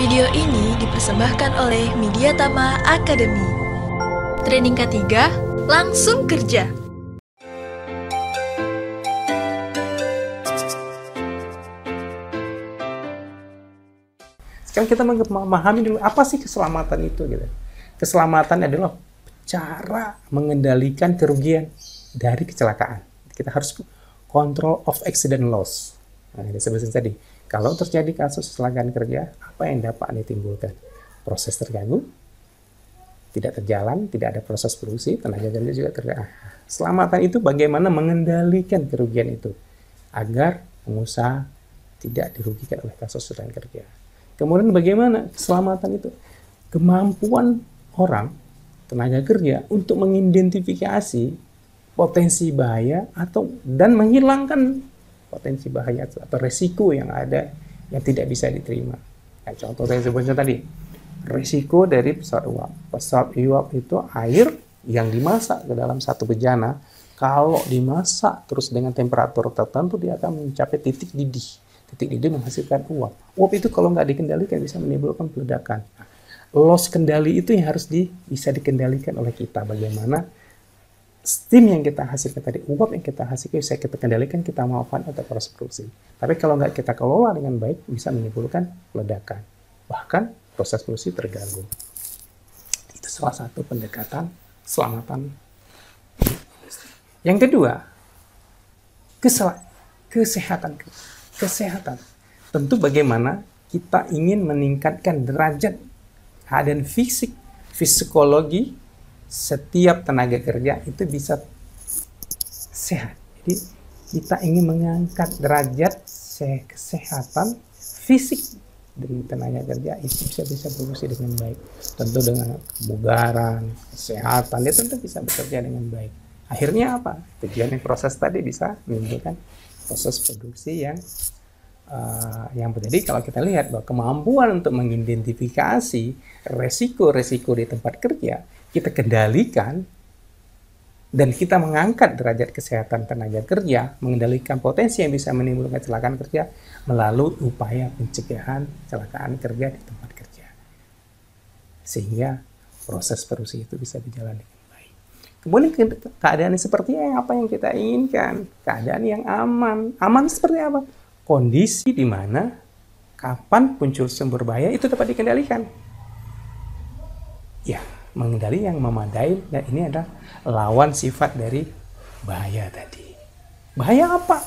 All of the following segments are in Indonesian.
Video ini dipersembahkan oleh Mediatama Academy. Training ketiga, langsung kerja. Sekarang kita memahami dulu apa sih keselamatan itu gitu. Keselamatan adalah cara mengendalikan kerugian dari kecelakaan. Kita harus control of accident loss. Nah, ini sebenarnya tadi. Kalau terjadi kasus kecelakaan kerja, apa yang dapat ditimbulkan? Proses terganggu, tidak terjalan, tidak ada proses produksi, tenaga kerja juga terganggu. Keselamatan itu bagaimana mengendalikan kerugian itu agar pengusaha tidak dirugikan oleh kasus kecelakaan kerja. Kemudian bagaimana keselamatan itu? Kemampuan orang, tenaga kerja untuk mengidentifikasi potensi bahaya dan menghilangkan potensi bahaya atau resiko yang ada yang tidak bisa diterima. Nah, contoh yang sebutkan tadi, resiko dari pesawat uap. Pesawat uap itu air yang dimasak ke dalam satu bejana. Kalau dimasak terus dengan temperatur tertentu, dia akan mencapai titik didih. Titik didih menghasilkan uap. Uap itu kalau nggak dikendalikan bisa menimbulkan peledakan. Loss kendali itu yang harus bisa dikendalikan oleh kita. Bagaimana steam yang kita hasilkan tadi, uap yang kita hasilkan bisa kita kendalikan, kita manfaatkan untuk proses produksi. Tapi kalau nggak kita kelola dengan baik, bisa menimbulkan ledakan. Bahkan proses produksi terganggu. Itu salah satu pendekatan keselamatan. Yang kedua, kesehatan. Kesehatan. Tentu bagaimana kita ingin meningkatkan derajat keadaan fisik, psikologi, setiap tenaga kerja itu bisa sehat. Jadi kita ingin mengangkat derajat kesehatan fisik dari tenaga kerja itu bisa berfungsi dengan baik. Tentu dengan kebugaran, kesehatan, dia tentu bisa bekerja dengan baik. Akhirnya apa? Tujuannya proses tadi bisa menimbulkan proses produksi yang terjadi. Kalau kita lihat bahwa kemampuan untuk mengidentifikasi resiko-resiko di tempat kerja kita kendalikan dan kita mengangkat derajat kesehatan tenaga kerja, mengendalikan potensi yang bisa menimbulkan kecelakaan kerja melalui upaya pencegahan kecelakaan kerja di tempat kerja. Sehingga proses produksi itu bisa berjalan dengan baik. Kemudian keadaan seperti apa yang kita inginkan? Keadaan yang aman. Aman seperti apa? Kondisi di mana kapan muncul sumber bahaya itu dapat dikendalikan. Ya, mengendali yang memadai, dan ini adalah lawan sifat dari bahaya tadi. Bahaya apa?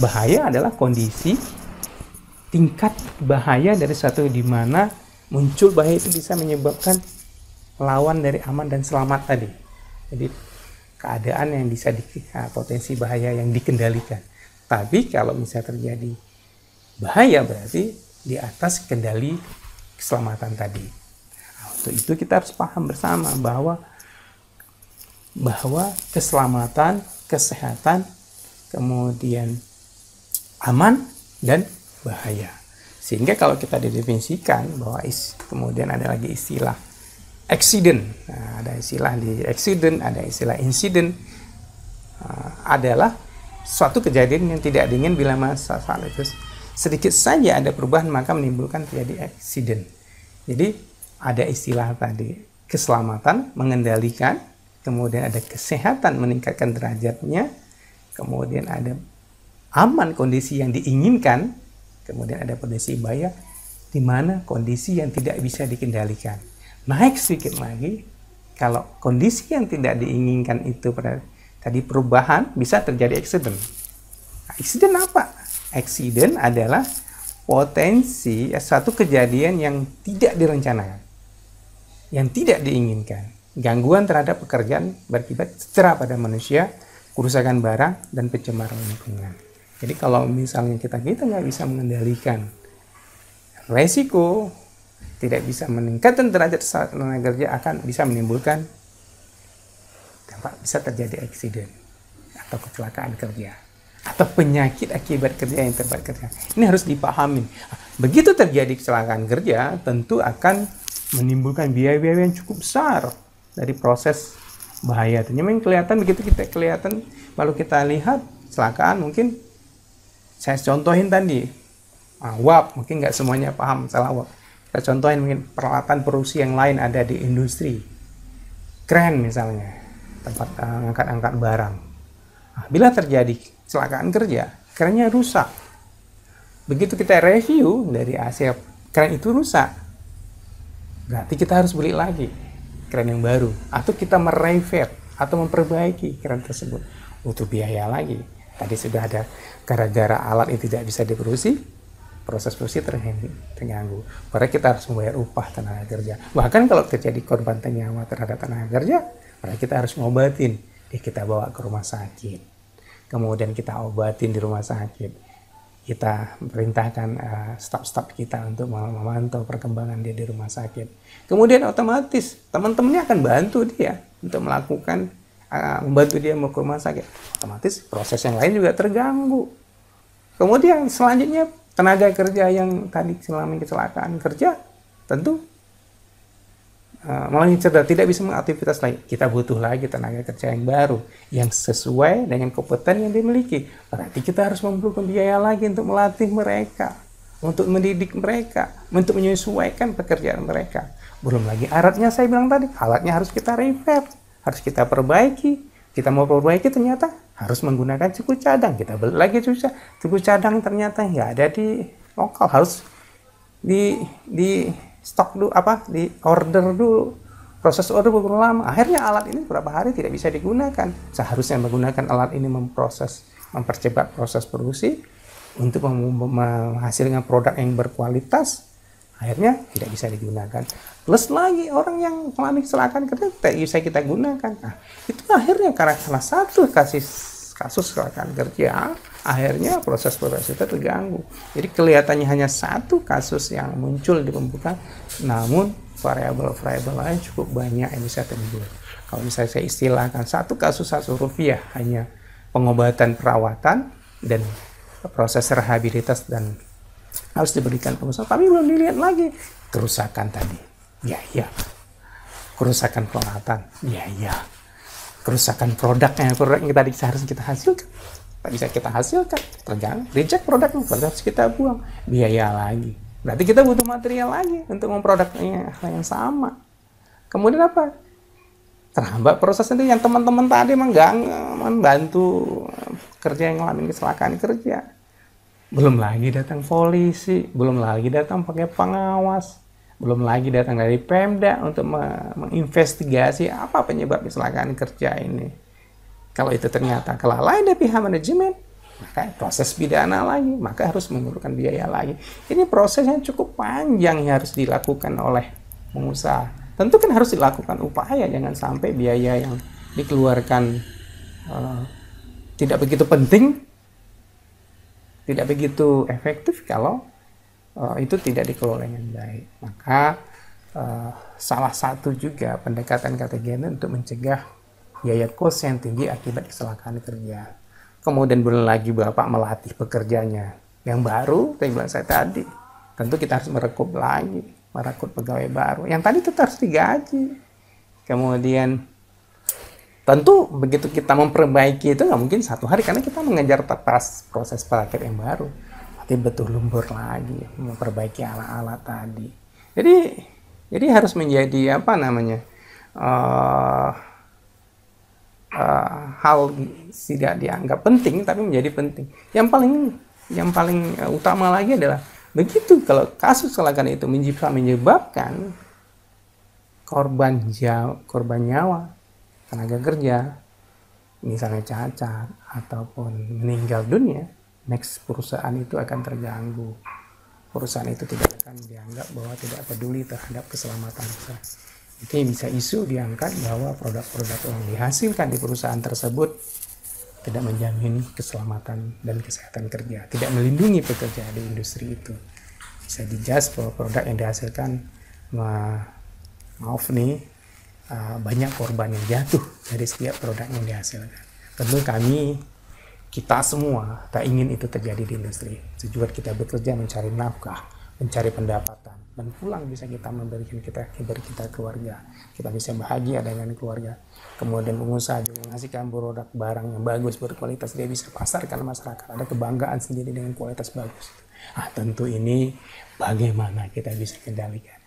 Bahaya adalah kondisi tingkat bahaya dari satu di mana muncul bahaya itu bisa menyebabkan lawan dari aman dan selamat tadi. Jadi keadaan yang bisa potensi bahaya yang dikendalikan. Tapi kalau misalnya terjadi bahaya berarti di atas kendali keselamatan tadi. Untuk itu kita harus paham bersama bahwa keselamatan, kesehatan, kemudian aman dan bahaya. Sehingga kalau kita didefinisikan bahwa kemudian ada lagi istilah accident. Nah, ada istilah di accident, ada istilah incident. Adalah suatu kejadian yang tidak diingin bila masa itu sedikit saja ada perubahan maka menimbulkan terjadi accident. Jadi ada istilah tadi keselamatan, mengendalikan, kemudian ada kesehatan, meningkatkan derajatnya, kemudian ada aman, kondisi yang diinginkan, kemudian ada kondisi bahaya, di mana kondisi yang tidak bisa dikendalikan. Naik sedikit lagi, kalau kondisi yang tidak diinginkan itu tadi perubahan, bisa terjadi accident. Accident apa? Accident adalah potensi suatu kejadian yang tidak direncanakan, yang tidak diinginkan. Gangguan terhadap pekerjaan berakibat cedera pada manusia, kerusakan barang, dan pencemaran lingkungan. Jadi kalau misalnya kita nggak bisa mengendalikan resiko, tidak bisa meningkatkan derajat tenaga kerja, akan bisa menimbulkan bisa terjadi accident atau kecelakaan kerja atau penyakit akibat kerja yang terlibat kerja. Ini harus dipahami. Begitu terjadi kecelakaan kerja, tentu akan menimbulkan biaya-biaya yang cukup besar dari proses bahaya. Memang kelihatan begitu kita kelihatan, lalu kita lihat kecelakaan, mungkin saya contohin tadi, uap, mungkin nggak semuanya paham masalah uap. Kita contohin mungkin peralatan produksi yang lain ada di industri. Kren misalnya, tempat angkat-angkat barang. Nah, bila terjadi kecelakaan kerja, kerennya rusak. Begitu kita review dari hasil kren itu rusak, berarti kita harus beli lagi kren yang baru. Atau kita merepair atau memperbaiki kren tersebut. Butuh biaya lagi. Tadi sudah ada gara-gara alat itu tidak bisa diproduksi, proses produksi terganggu. Padahal kita harus membayar upah tenaga kerja. Bahkan kalau terjadi korban nyawa terhadap tenaga kerja, padahal kita harus ngobatin. Kita bawa ke rumah sakit. Kemudian kita obatin di rumah sakit. Kita perintahkan staf-staf kita untuk memantau perkembangan dia di rumah sakit. Kemudian otomatis teman-temannya akan bantu dia untuk melakukan membantu dia mau ke rumah sakit. Otomatis proses yang lain juga terganggu. Kemudian selanjutnya tenaga kerja yang tadi mengalami kecelakaan kerja tentu malah cedera, tidak bisa mengaktivitas lagi. Kita butuh lagi tenaga kerja yang baru yang sesuai dengan kompetensi yang dimiliki. Berarti kita harus memerlukan biaya lagi untuk melatih mereka, untuk mendidik mereka, untuk menyesuaikan pekerjaan mereka. Belum lagi alatnya, saya bilang tadi, alatnya harus kita repair, harus kita perbaiki. Kita mau perbaiki ternyata harus menggunakan cuku cadang. Kita beli lagi cuku cadang ternyata nggak ada di lokal, harus di stok dulu, di order dulu. Proses order beberapa lama. Akhirnya alat ini beberapa hari tidak bisa digunakan. Seharusnya menggunakan alat ini mempercepat proses produksi untuk menghasilkan produk yang berkualitas. Akhirnya tidak bisa digunakan. Plus lagi orang yang mengalami kecelakaan kerja tidak bisa kita gunakan. Nah, itu akhirnya karena salah satu kasus kecelakaan kerja, akhirnya proses itu terganggu. Jadi kelihatannya hanya satu kasus yang muncul di pembukaan, namun variabel-variabel lain cukup banyak yang bisa timbul. Kalau misalnya saya istilahkan satu kasus Rp1 hanya pengobatan, perawatan, dan proses rehabilitas dan harus diberikan pengusaha. Tapi belum dilihat lagi kerusakan tadi, biaya, kerusakan peralatan, biaya, kerusakan produk yang tadi harus kita hasilkan, tak bisa kita hasilkan, terganggu, reject produknya, harus kita buang, biaya lagi. Berarti kita butuh material lagi untuk memproduknya yang sama. Kemudian apa? Terhambat proses itu yang teman-teman tadi membantu kerja yang ngalamin kecelakaan kerja. Belum lagi datang polisi, belum lagi datang pakai pengawas, belum lagi datang dari Pemda untuk menginvestigasi apa penyebab kecelakaan kerja ini. Kalau itu ternyata kelalaian dari pihak manajemen, maka proses pidana lagi, maka harus memerlukan biaya lagi. Ini proses yang cukup panjang yang harus dilakukan oleh pengusaha. Tentu kan harus dilakukan upaya, jangan sampai biaya yang dikeluarkan tidak begitu penting, tidak begitu efektif kalau itu tidak dikelola dengan baik. Maka salah satu juga pendekatan KTGN untuk mencegah biaya kos yang tinggi akibat kecelakaan kerja. Kemudian belum lagi Bapak melatih pekerjanya yang baru, saya bilang saya tadi, tentu kita harus merekrut pegawai baru. Yang tadi itu harus digaji. Kemudian tentu begitu kita memperbaiki itu nggak mungkin satu hari, karena kita mengejar proses paket yang baru. Tapi betul lembur lagi memperbaiki alat-alat tadi. Jadi harus menjadi hal tidak dianggap penting tapi menjadi penting. Yang paling utama lagi adalah begitu kalau kasus kecelakaan itu menyebabkan korban nyawa, tenaga kerja, misalnya cacat ataupun meninggal dunia, next perusahaan itu akan terganggu. Perusahaan itu tidak akan dianggap bahwa tidak peduli terhadap keselamatan kerja. Itu bisa isu diangkat bahwa produk-produk yang dihasilkan di perusahaan tersebut tidak menjamin keselamatan dan kesehatan kerja, tidak melindungi pekerja di industri itu. Bisa dijudge bahwa produk yang dihasilkan, banyak korban yang jatuh dari setiap produk yang dihasilkan. Tentu kita semua tak ingin itu terjadi di industri. Tujuan kita bekerja mencari nafkah, mencari pendapatan, dan pulang bisa kita memberikan kita keluarga. Kita bisa bahagia dengan keluarga. Kemudian pengusaha juga menghasilkan produk barang yang bagus, berkualitas, dia bisa pasarkan masyarakat. Ada kebanggaan sendiri dengan kualitas bagus. Tentu ini bagaimana kita bisa kendalikan.